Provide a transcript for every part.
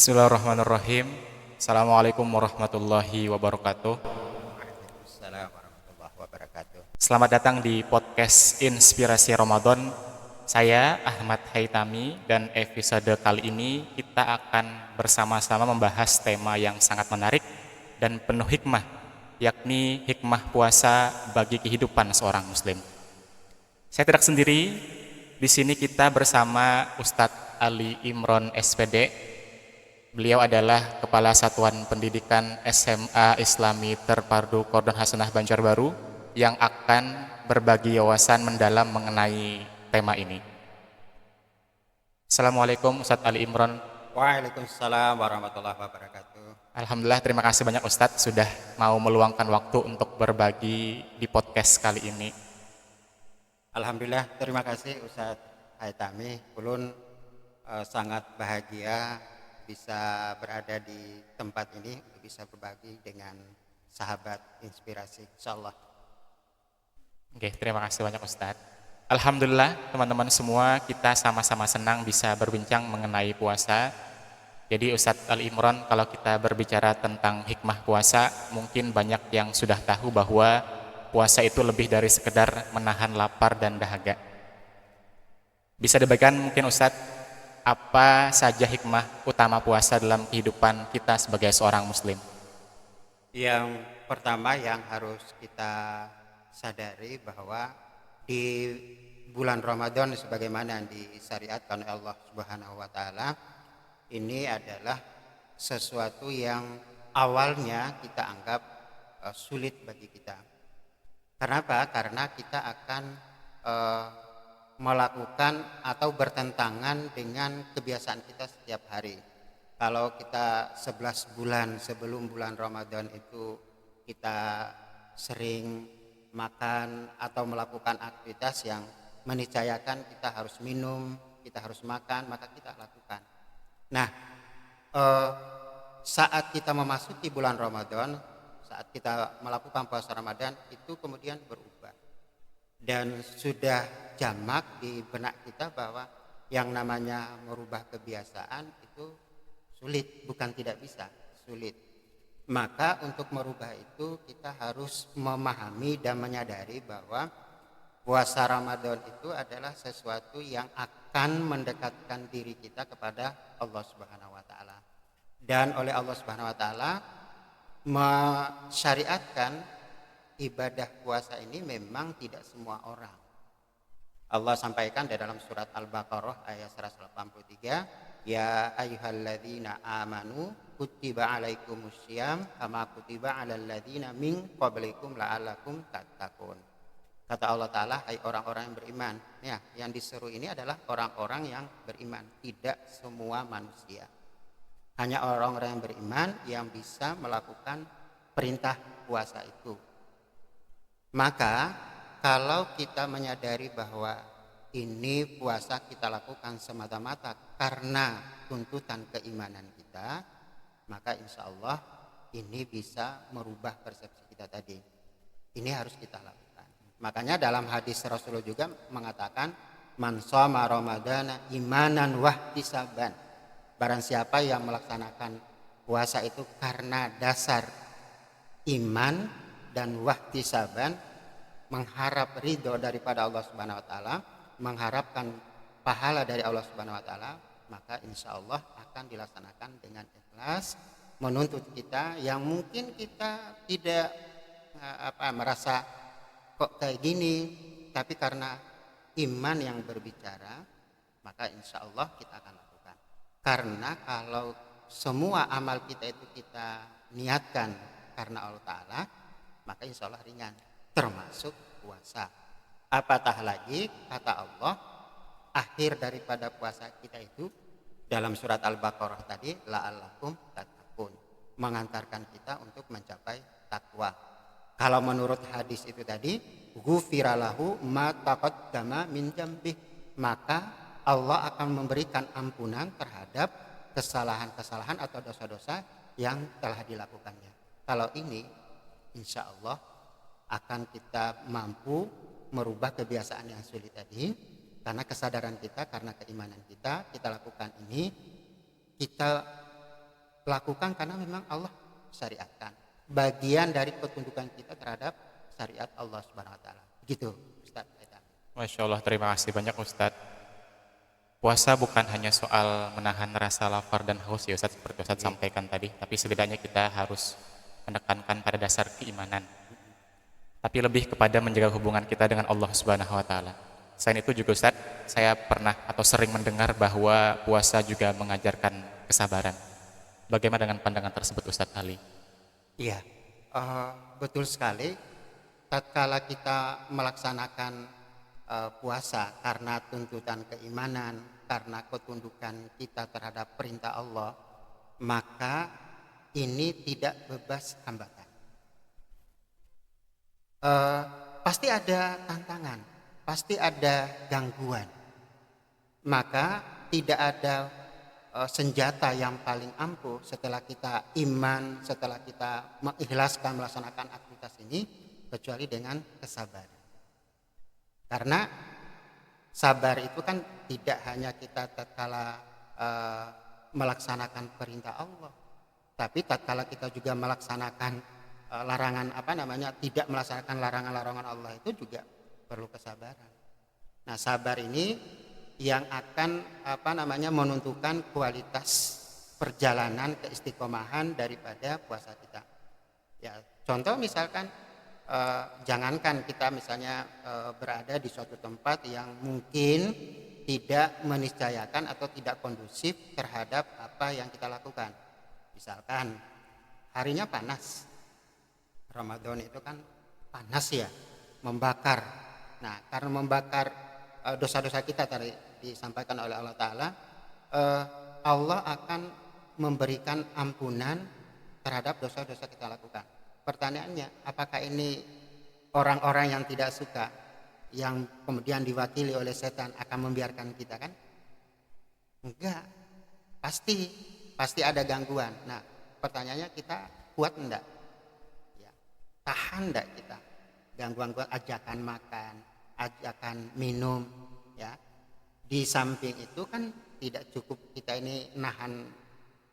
Bismillahirrahmanirrahim. Assalamualaikum warahmatullahi wabarakatuh. Waalaikumsalam warahmatullahi wabarakatuh. Selamat datang di podcast Inspirasi Ramadan. Saya Ahmad Haitami dan episode kali ini kita akan bersama-sama membahas tema yang sangat menarik dan penuh hikmah, yakni hikmah puasa bagi kehidupan seorang muslim. Saya tidak sendiri, di sini kita bersama Ustadz Ali Imron SPD. Beliau adalah Kepala Satuan Pendidikan SMA Islami Terpadu Kordon Hasanah Banjarbaru yang akan berbagi wawasan mendalam mengenai tema ini. Assalamualaikum Ustadz Ali Imron. Waalaikumsalam warahmatullahi wabarakatuh. Alhamdulillah, terima kasih banyak Ustadz sudah mau meluangkan waktu untuk berbagi di podcast kali ini. Alhamdulillah, terima kasih Ustadz Haitami. Ulun sangat bahagia bisa berada di tempat ini untuk bisa berbagi dengan sahabat inspirasi, insyaallah. Oke, terima kasih banyak Ustadz. Alhamdulillah teman-teman semua, kita sama-sama senang bisa berbincang mengenai puasa. Jadi Ustadz Ali Imron, kalau kita berbicara tentang hikmah puasa, mungkin banyak yang sudah tahu bahwa puasa itu lebih dari sekedar menahan lapar dan dahaga. Bisa dibagikan mungkin Ustadz, apa saja hikmah utama puasa dalam kehidupan kita sebagai seorang muslim? Yang pertama yang harus kita sadari bahwa di bulan Ramadan sebagaimana disyariatkan oleh Allah Subhanahu wa taala, ini adalah sesuatu yang awalnya kita anggap sulit bagi kita. Kenapa? Karena kita akan melakukan atau bertentangan dengan kebiasaan kita setiap hari. Kalau kita 11 bulan sebelum bulan Ramadan itu kita sering makan atau melakukan aktivitas yang meniscayakan kita harus minum, kita harus makan, maka kita lakukan. Nah, saat kita memasuki bulan Ramadan, saat kita melakukan puasa Ramadan, itu kemudian berubah. Dan sudah jamak di benak kita bahwa yang namanya merubah kebiasaan itu sulit, bukan tidak bisa, sulit. Maka untuk merubah itu kita harus memahami dan menyadari bahwa puasa Ramadan itu adalah sesuatu yang akan mendekatkan diri kita kepada Allah Subhanahu wa taala. Dan oleh Allah Subhanahu wa taala mensyariatkan ibadah puasa ini memang tidak semua orang. Allah sampaikan di dalam surat Al-Baqarah ayat 183, ya ayyuhalladzina amanu kutiba alaikumussyam kama kutiba alal ladzina min qablikum la'allakum tattaqun. Kata Allah Ta'ala, hai orang-orang yang beriman. Ya, yang diseru ini adalah orang-orang yang beriman, tidak semua manusia. Hanya orang-orang yang beriman yang bisa melakukan perintah puasa itu. Maka kalau kita menyadari bahwa ini puasa kita lakukan semata-mata karena tuntutan keimanan kita, maka insya Allah ini bisa merubah persepsi kita tadi. Ini harus kita lakukan. Makanya dalam hadis Rasulullah juga mengatakan, man shoma ramadana imanan wahtisaban. Barang siapa yang melaksanakan puasa itu karena dasar iman dan wahtisaban, mengharap ridho daripada Allah Subhanahu wa taala, mengharapkan pahala dari Allah Subhanahu wa taala, maka insya Allah akan dilaksanakan dengan ikhlas, menuntut kita yang mungkin kita tidak merasa kok kayak gini, tapi karena iman yang berbicara, maka insya Allah kita akan lakukan. Karena kalau semua amal kita itu kita niatkan karena Allah Ta'ala, maka insya Allah ringan, termasuk puasa. Apatah lagi kata Allah, akhir daripada puasa kita itu dalam surat Al-Baqarah tadi, la'allakum tattaqun, mengantarkan kita untuk mencapai takwa. Kalau menurut hadis itu tadi, ghufiralahu ma taqaddama min dzambih, maka Allah akan memberikan ampunan terhadap kesalahan-kesalahan atau dosa-dosa yang telah dilakukannya. Kalau ini insya Allah akan kita mampu merubah kebiasaan yang sulit tadi, karena kesadaran kita, karena keimanan kita lakukan ini, kita lakukan karena memang Allah syariatkan. Bagian dari ketundukan kita terhadap syariat Allah Subhanahu wa taala. Begitu, Ustaz. Masya Allah, terima kasih banyak Ustadz. Puasa bukan hanya soal menahan rasa lapar dan haus ya Ustadz, seperti Ustadz sampaikan tadi, tapi setidaknya kita harus menekankan pada dasar keimanan, tapi lebih kepada menjaga hubungan kita dengan Allah Subhanahu wa taala. Selain itu juga Ustadz, saya pernah atau sering mendengar bahwa puasa juga mengajarkan kesabaran. Bagaimana dengan pandangan tersebut Ustadz Ali? Iya, betul sekali. Tatkala kita melaksanakan puasa karena tuntutan keimanan, karena ketundukan kita terhadap perintah Allah, maka ini tidak bebas hambatan. Pasti ada tantangan, pasti ada gangguan. Maka tidak ada senjata yang paling ampuh setelah kita iman, setelah kita mengikhlaskan melaksanakan aktivitas ini, kecuali dengan kesabaran. Karena sabar itu kan tidak hanya kita tatkala melaksanakan perintah Allah, tapi tatkala kita juga melaksanakan tidak melaksanakan larangan-larangan Allah itu juga perlu kesabaran. Nah, sabar ini yang akan menentukan kualitas perjalanan keistiqomahan daripada puasa kita. Ya, contoh misalkan jangankan kita misalnya berada di suatu tempat yang mungkin tidak meniscayakan atau tidak kondusif terhadap apa yang kita lakukan. Misalkan harinya panas, Ramadan itu kan panas ya, membakar. Nah, karena membakar dosa-dosa kita tadi disampaikan oleh Allah Ta'ala, Allah akan memberikan ampunan terhadap dosa-dosa kita lakukan. Pertanyaannya, apakah ini orang-orang yang tidak suka, yang kemudian diwakili oleh setan akan membiarkan kita kan? Enggak, pasti ada gangguan. Nah, pertanyaannya, kita kuat enggak? Ya, tahan enggak kita? Gangguan-gangguan ajakan makan, ajakan minum, ya. Di samping itu kan tidak cukup kita ini nahan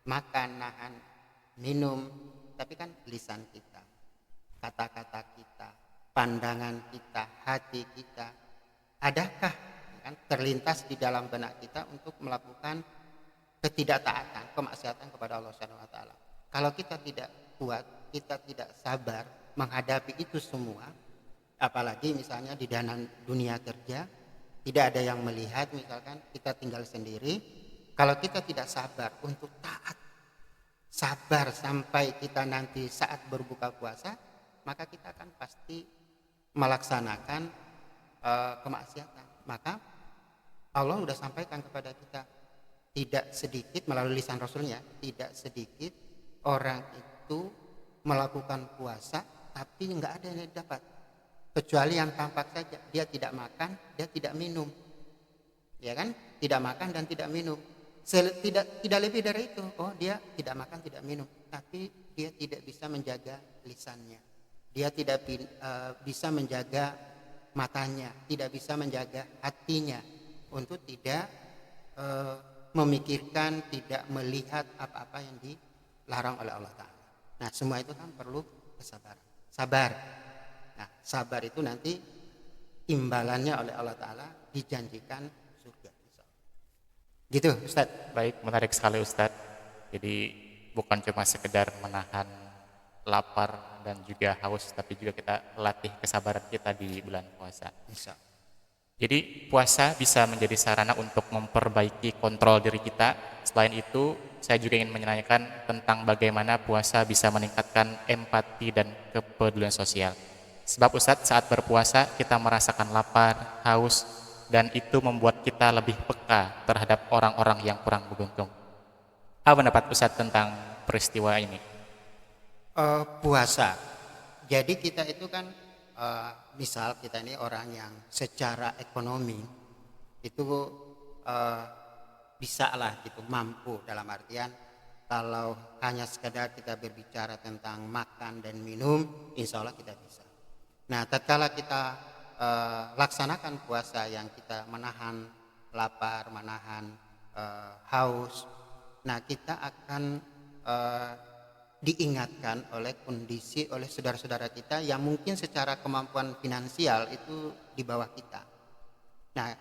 makan, nahan minum, tapi kan lisan kita, kata-kata kita, pandangan kita, hati kita, adakah kan terlintas di dalam benak kita untuk melakukan ketidaktaatan, kemaksiatan kepada Allah Subhanahu wa taala. Kalau kita tidak kuat, kita tidak sabar menghadapi itu semua, apalagi misalnya di dalam dunia kerja tidak ada yang melihat, misalkan kita tinggal sendiri, kalau kita tidak sabar untuk taat, sabar sampai kita nanti saat berbuka puasa, maka kita akan pasti melaksanakan kemaksiatan. Maka Allah sudah sampaikan kepada kita, tidak sedikit melalui lisan Rasulnya, tidak sedikit orang itu melakukan puasa tapi nggak ada yang dapat, kecuali yang tampak saja. Dia tidak makan, dia tidak minum, ya kan? Tidak makan dan tidak minum. Tidak lebih dari itu. Oh, dia tidak makan, tidak minum, tapi dia tidak bisa menjaga lisannya. Dia tidak bisa menjaga matanya, tidak bisa menjaga hatinya untuk tidak memikirkan, tidak melihat apa-apa yang dilarang oleh Allah Ta'ala. Nah, semua itu kan perlu kesabaran. Sabar. Nah, sabar itu nanti imbalannya oleh Allah Ta'ala dijanjikan surga. Gitu, Ustadz. Baik, menarik sekali Ustadz. Jadi bukan cuma sekedar menahan lapar dan juga haus, tapi juga kita latih kesabaran kita di bulan puasa. Bisa. Jadi puasa bisa menjadi sarana untuk memperbaiki kontrol diri kita. Selain itu, saya juga ingin menanyakan tentang bagaimana puasa bisa meningkatkan empati dan kepedulian sosial. Sebab Ustadz, saat berpuasa kita merasakan lapar, haus, dan itu membuat kita lebih peka terhadap orang-orang yang kurang beruntung. Apa pendapat Ustadz tentang peristiwa ini? Puasa. Jadi kita itu kan misal kita ini orang yang secara ekonomi itu bisa lah gitu, mampu, dalam artian kalau hanya sekedar kita berbicara tentang makan dan minum, insya Allah kita bisa. Nah, tatkala kita laksanakan puasa yang kita menahan lapar, menahan haus, nah kita akan eh, diingatkan oleh kondisi oleh saudara-saudara kita yang mungkin secara kemampuan finansial itu di bawah kita. Nah,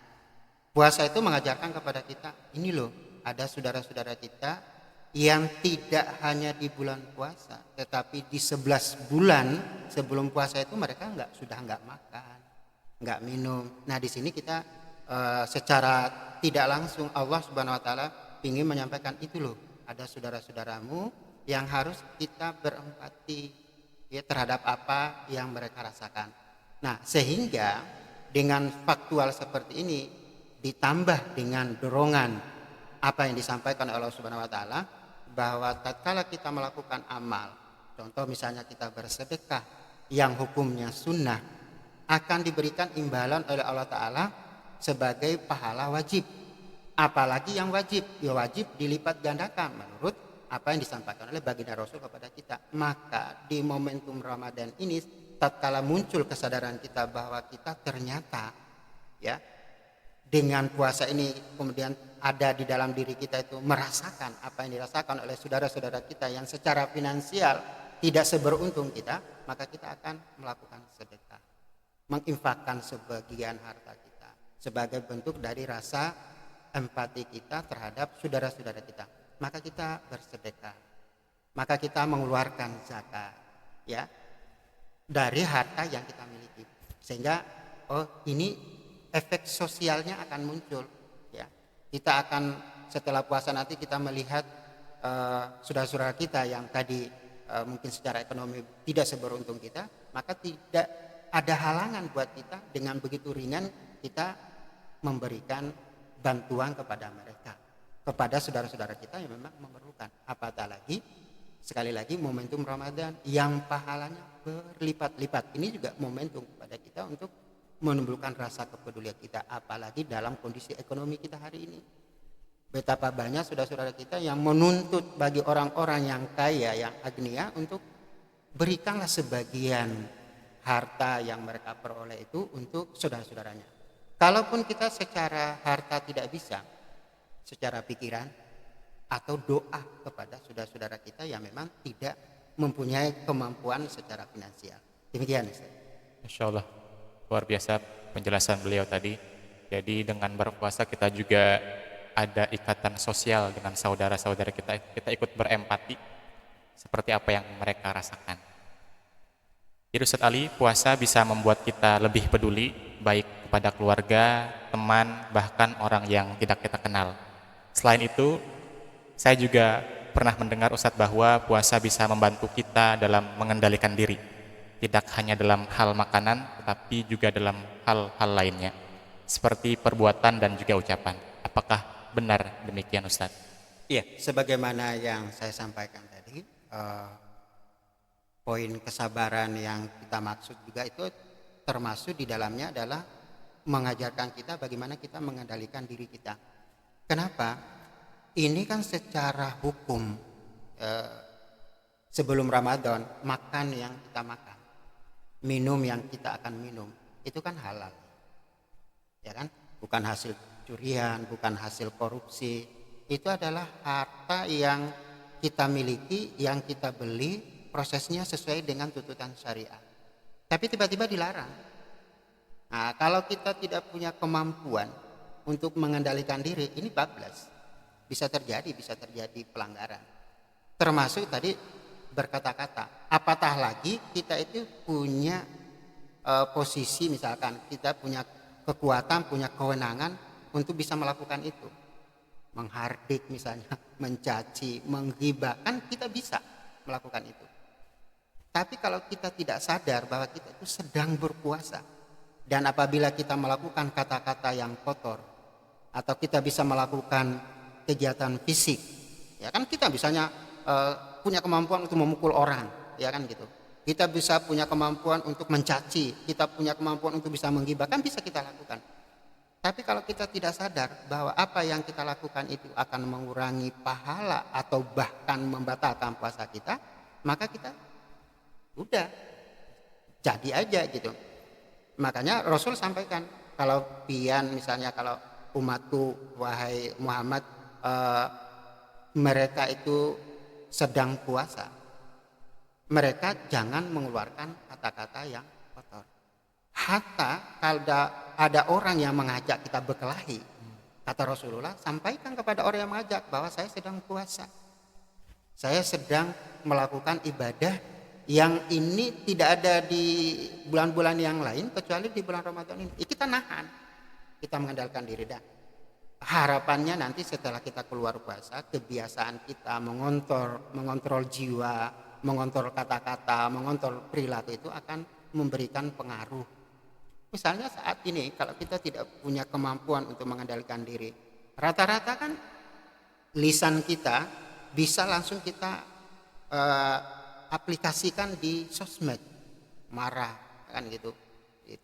puasa itu mengajarkan kepada kita, ini loh, ada saudara-saudara kita yang tidak hanya di bulan puasa, tetapi di 11 bulan sebelum puasa itu mereka sudah nggak makan, nggak minum. Nah, di sini kita secara tidak langsung Allah Subhanahu Wa Taala ingin menyampaikan itu loh, ada saudara-saudaramu yang harus kita berempati ya terhadap apa yang mereka rasakan. Nah, sehingga dengan faktual seperti ini ditambah dengan dorongan apa yang disampaikan oleh Allah Subhanahu Wa Taala, bahwa tatkala kita melakukan amal, contoh misalnya kita bersedekah yang hukumnya sunnah, akan diberikan imbalan oleh Allah Ta'ala sebagai pahala wajib. Apalagi yang wajib, ya wajib dilipat gandakan menurut apa yang disampaikan oleh baginda Rasul kepada kita. Maka di momentum Ramadan ini, tatkala muncul kesadaran kita bahwa kita ternyata ya dengan puasa ini kemudian ada di dalam diri kita itu merasakan apa yang dirasakan oleh saudara-saudara kita yang secara finansial tidak seberuntung kita, maka kita akan melakukan sedekah, menginfakkan sebagian harta kita sebagai bentuk dari rasa empati kita terhadap saudara-saudara kita. Maka kita bersedekah, maka kita mengeluarkan zakat ya dari harta yang kita miliki, sehingga ini efek sosialnya akan muncul ya. Kita akan setelah puasa nanti kita melihat saudara-saudara kita yang tadi mungkin secara ekonomi tidak seberuntung kita, maka tidak ada halangan buat kita dengan begitu ringan kita memberikan bantuan kepada mereka, kepada saudara-saudara kita yang memang memerlukan. Apatah lagi sekali lagi momentum Ramadan yang pahalanya berlipat-lipat, ini juga momentum kepada kita untuk menimbulkan rasa kepedulian kita, apalagi dalam kondisi ekonomi kita hari ini. Betapa banyak saudara-saudara kita yang menuntut bagi orang-orang yang kaya, yang agnia, untuk berikanlah sebagian harta yang mereka peroleh itu untuk saudara-saudaranya. Kalaupun kita secara harta tidak bisa, secara pikiran atau doa kepada saudara-saudara kita yang memang tidak mempunyai kemampuan secara finansial. Demikian Ustaz. Insya Allah, luar biasa penjelasan beliau tadi. Jadi dengan berpuasa kita juga ada ikatan sosial dengan saudara-saudara kita. Kita ikut berempati seperti apa yang mereka rasakan. Jadi Ustaz Ali, puasa bisa membuat kita lebih peduli, baik kepada keluarga, teman, bahkan orang yang tidak kita kenal. Selain itu, saya juga pernah mendengar Ustadz bahwa puasa bisa membantu kita dalam mengendalikan diri. Tidak hanya dalam hal makanan, tetapi juga dalam hal-hal lainnya. Seperti perbuatan dan juga ucapan. Apakah benar demikian Ustadz? Iya, sebagaimana yang saya sampaikan tadi, poin kesabaran yang kita maksud juga itu termasuk di dalamnya adalah mengajarkan kita bagaimana kita mengendalikan diri kita. Kenapa? Ini kan secara hukum sebelum Ramadan, makan yang kita makan, minum yang kita akan minum, itu kan halal, ya kan? Bukan hasil curian, bukan hasil korupsi. Itu adalah harta yang kita miliki, yang kita beli, prosesnya sesuai dengan tuntutan syariat. Tapi tiba-tiba dilarang. Nah, kalau kita tidak punya kemampuan untuk mengendalikan diri, ini bablas. Bisa terjadi pelanggaran. Termasuk tadi berkata-kata. Apatah lagi kita itu punya posisi, misalkan kita punya kekuatan, punya kewenangan untuk bisa melakukan itu. Menghardik misalnya, mencaci, menghibah, kan kita bisa melakukan itu. Tapi kalau kita tidak sadar bahwa kita itu sedang berpuasa, dan apabila kita melakukan kata-kata yang kotor, atau kita bisa melakukan kegiatan fisik, ya kan, kita misalnya punya kemampuan untuk memukul orang, ya kan gitu. Kita bisa punya kemampuan untuk mencaci, kita punya kemampuan untuk bisa menggibah, kan bisa kita lakukan. Tapi kalau kita tidak sadar bahwa apa yang kita lakukan itu akan mengurangi pahala atau bahkan membatalkan puasa kita, maka kita udah jadi aja gitu. Makanya Rasul sampaikan, kalau pian misalnya, kalau umatku wahai Muhammad, mereka itu sedang puasa, mereka jangan mengeluarkan kata-kata yang kotor. Hatta kalau ada orang yang mengajak kita berkelahi, kata Rasulullah, sampaikan kepada orang yang mengajak bahwa saya sedang puasa. Saya sedang melakukan ibadah yang ini tidak ada di bulan-bulan yang lain kecuali di bulan Ramadan ini. Kita nahan, kita mengandalkan diri. Dan harapannya nanti setelah kita keluar puasa, kebiasaan kita mengontrol jiwa, mengontrol kata-kata, mengontrol perilaku itu akan memberikan pengaruh. Misalnya saat ini kalau kita tidak punya kemampuan untuk mengendalikan diri, rata-rata kan lisan kita bisa langsung kita aplikasikan di sosmed, marah kan gitu.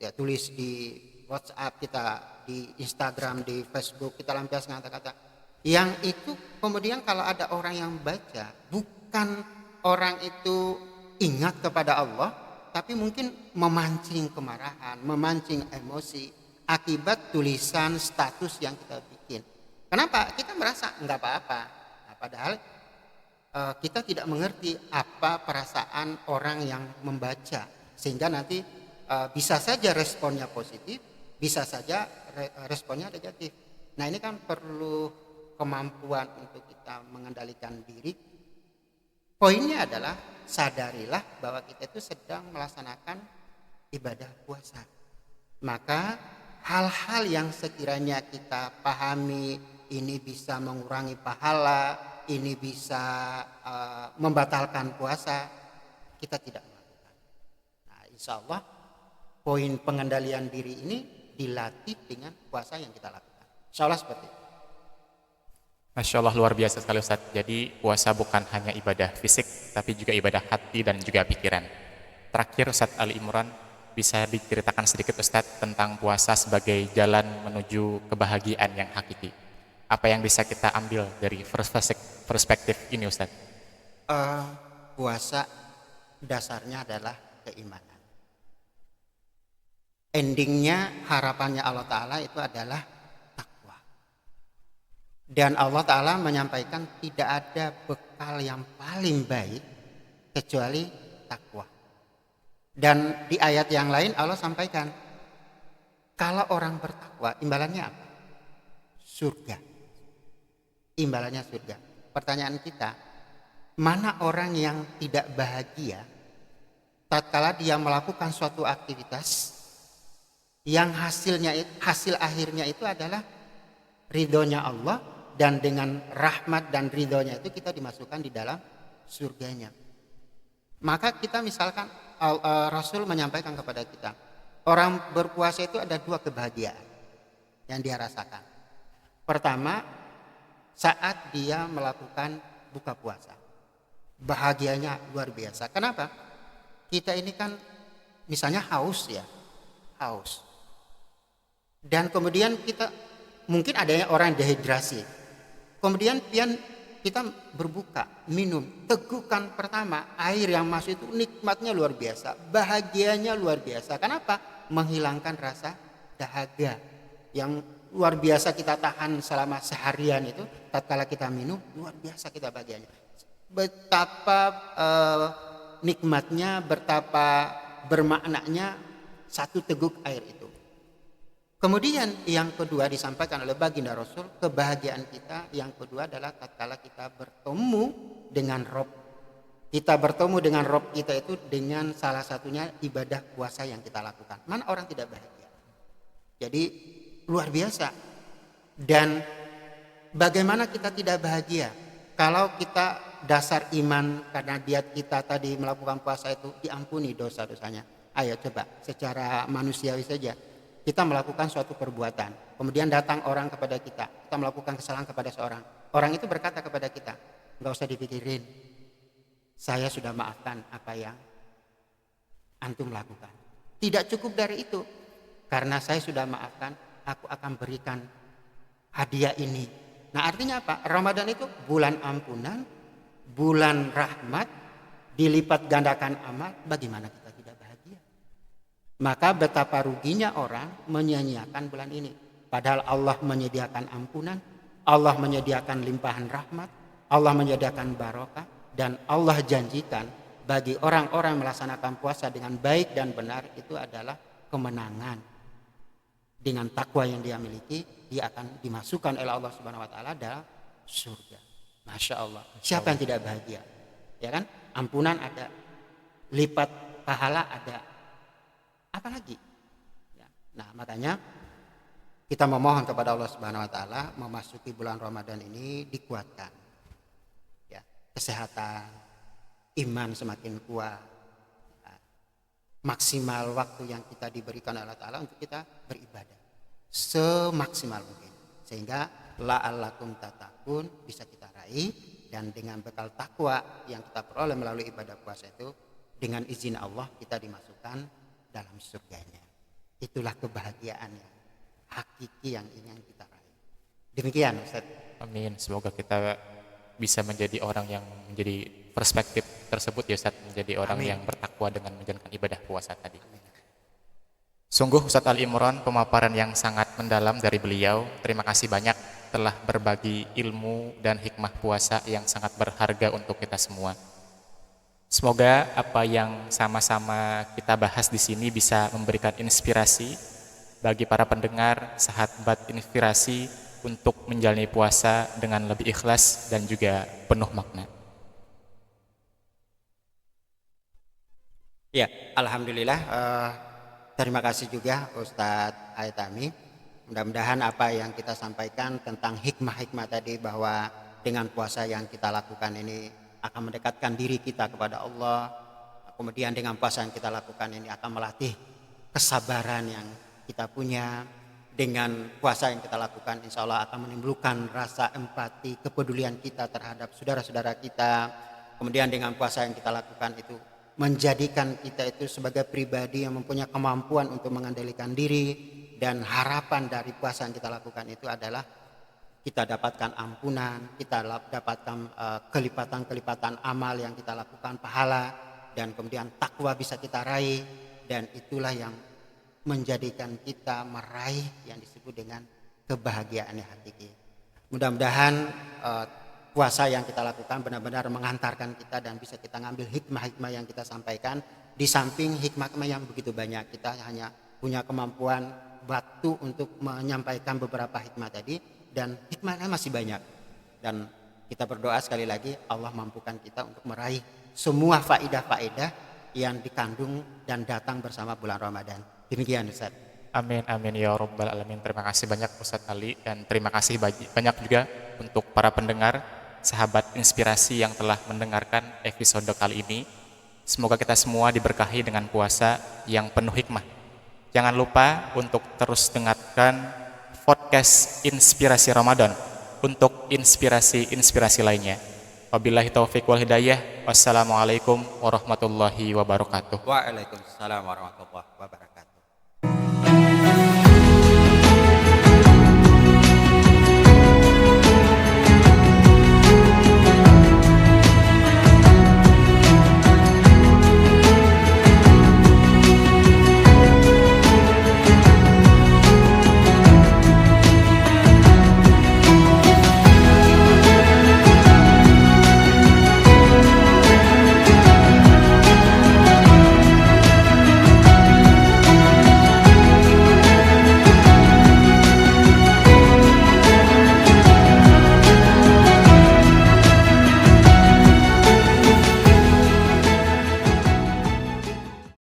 Ya, tulis di WhatsApp kita, di Instagram, di Facebook, kita lampiaskan kata-kata. Yang itu kemudian kalau ada orang yang baca, bukan orang itu ingat kepada Allah, tapi mungkin memancing kemarahan, memancing emosi akibat tulisan status yang kita bikin. Kenapa? Kita merasa enggak apa-apa. Nah, padahal kita tidak mengerti apa perasaan orang yang membaca, sehingga nanti bisa saja responnya positif, bisa saja responnya negatif. Nah, ini kan perlu kemampuan untuk kita mengendalikan diri. Poinnya adalah sadarilah bahwa kita itu sedang melaksanakan ibadah puasa. Maka hal-hal yang sekiranya kita pahami ini bisa mengurangi pahala, ini bisa membatalkan puasa, kita tidak melakukan. Nah, insya Allah poin pengendalian diri ini dilatih dengan puasa yang kita lakukan. Insya Allah seperti itu. Masya Allah, luar biasa sekali Ustadz. Jadi puasa bukan hanya ibadah fisik, tapi juga ibadah hati dan juga pikiran. Terakhir Ustadz Ali Imran, bisa diceritakan sedikit Ustadz tentang puasa sebagai jalan menuju kebahagiaan yang hakiki. Apa yang bisa kita ambil dari perspektif ini Ustadz? Puasa dasarnya adalah keimanan. Endingnya harapannya Allah Ta'ala itu adalah takwa. Dan Allah Ta'ala menyampaikan tidak ada bekal yang paling baik kecuali takwa. Dan di ayat yang lain Allah sampaikan, kalau orang bertakwa imbalannya apa? Surga. Imbalannya surga. Pertanyaan kita, mana orang yang tidak bahagia tatkala dia melakukan suatu aktivitas yang hasil akhirnya itu adalah ridhonya Allah, dan dengan rahmat dan ridhonya itu kita dimasukkan di dalam surganya. Maka kita misalkan Rasul menyampaikan kepada kita, orang berpuasa itu ada dua kebahagiaan yang dia rasakan. Pertama, saat dia melakukan buka puasa, bahagianya luar biasa. Kenapa? Kita ini kan misalnya haus, dan kemudian kita mungkin adanya orang dehidrasi, kemudian kita berbuka, minum, tegukan pertama, air yang masuk itu nikmatnya luar biasa, bahagianya luar biasa. Kenapa? Menghilangkan rasa dahaga yang luar biasa kita tahan selama seharian itu. Tatkala kita minum, luar biasa kita bahagianya. Betapa nikmatnya, betapa bermaknanya satu teguk air itu. Kemudian yang kedua disampaikan oleh baginda Rasul, kebahagiaan kita yang kedua adalah tatkala kita bertemu dengan Rob. Kita bertemu dengan Rob kita itu dengan salah satunya ibadah puasa yang kita lakukan. Mana orang tidak bahagia? Jadi luar biasa. Dan bagaimana kita tidak bahagia kalau kita dasar iman karena diet kita tadi melakukan puasa itu diampuni dosa-dosanya. Ayo coba secara manusiawi saja, kita melakukan suatu perbuatan, kemudian datang orang kepada kita melakukan kesalahan kepada seorang. Orang itu berkata kepada kita, enggak usah dipikirin, saya sudah maafkan apa yang antum lakukan. Tidak cukup dari itu, karena saya sudah maafkan, aku akan berikan hadiah ini. Nah, artinya apa? Ramadan itu bulan ampunan, bulan rahmat, dilipat gandakan amal. Bagaimana kita tidak bahagia? Maka betapa ruginya orang menyia-nyiakan bulan ini. Padahal Allah menyediakan ampunan, Allah menyediakan limpahan rahmat, Allah menyediakan barokah. Dan Allah janjikan bagi orang-orang melaksanakan puasa dengan baik dan benar itu adalah kemenangan. Dengan takwa yang dia miliki, dia akan dimasukkan oleh Allah Subhanahu wa taala dalam surga. Masya Allah. Siapa yang tidak bahagia? Ya kan? Ampunan ada, lipat pahala ada. Apalagi? Ya. Nah, makanya kita memohon kepada Allah Subhanahu wa taala memasuki bulan Ramadan ini dikuatkan. Ya, kesehatan, iman semakin kuat. Ya, maksimal waktu yang kita diberikan oleh Allah taala untuk kita beribadah semaksimal mungkin. Sehingga la'allakum tattaqun bisa kita raih, dan dengan bekal takwa yang kita peroleh melalui ibadah puasa itu, dengan izin Allah kita dimasukkan dalam surganya. Itulah kebahagiaan yang hakiki yang ingin kita raih. Demikian Ustaz. Amin. Semoga kita bisa menjadi orang yang menjadi perspektif tersebut ya Ustaz, menjadi orang Amin. yang bertakwa dengan menjalankan ibadah puasa tadi. Amin. Sungguh Ustadz Ali Imran pemaparan yang sangat mendalam dari beliau. Terima kasih banyak telah berbagi ilmu dan hikmah puasa yang sangat berharga untuk kita semua. Semoga apa yang sama-sama kita bahas di sini bisa memberikan inspirasi bagi para pendengar, sahabat inspirasi untuk menjalani puasa dengan lebih ikhlas dan juga penuh makna. Ya, alhamdulillah. Terima kasih juga Ustadz Haitami. Mudah-mudahan apa yang kita sampaikan tentang hikmah-hikmah tadi, bahwa dengan puasa yang kita lakukan ini akan mendekatkan diri kita kepada Allah. Kemudian dengan puasa yang kita lakukan ini akan melatih kesabaran yang kita punya. Dengan puasa yang kita lakukan insya Allah akan menimbulkan rasa empati, kepedulian kita terhadap saudara-saudara kita. Kemudian dengan puasa yang kita lakukan itu menjadikan kita itu sebagai pribadi yang mempunyai kemampuan untuk mengendalikan diri. Dan harapan dari puasa yang kita lakukan itu adalah kita dapatkan ampunan, kita dapatkan kelipatan-kelipatan amal yang kita lakukan, pahala, dan kemudian takwa bisa kita raih. Dan itulah yang menjadikan kita meraih yang disebut dengan kebahagiaan yang hakiki. Mudah-mudahan puasa yang kita lakukan benar-benar mengantarkan kita dan bisa kita ngambil hikmah-hikmah yang kita sampaikan. Di samping hikmah-hikmah yang begitu banyak, kita hanya punya kemampuan waktu untuk menyampaikan beberapa hikmah tadi, dan hikmahnya masih banyak. Dan kita berdoa sekali lagi Allah mampukan kita untuk meraih semua faedah-faedah yang dikandung dan datang bersama bulan Ramadan. Demikian Ustaz. Amin, amin ya rabbal alamin. Terima kasih banyak Ustadz Ali, dan terima kasih banyak juga untuk para pendengar, sahabat inspirasi yang telah mendengarkan episode kali ini. Semoga kita semua diberkahi dengan puasa yang penuh hikmah. Jangan lupa untuk terus dengarkan podcast Inspirasi Ramadan untuk inspirasi-inspirasi lainnya. Wabillahi taufiq wal hidayah. Wassalamualaikum warahmatullahi wabarakatuh. Waalaikumsalam warahmatullahi wabarakatuh.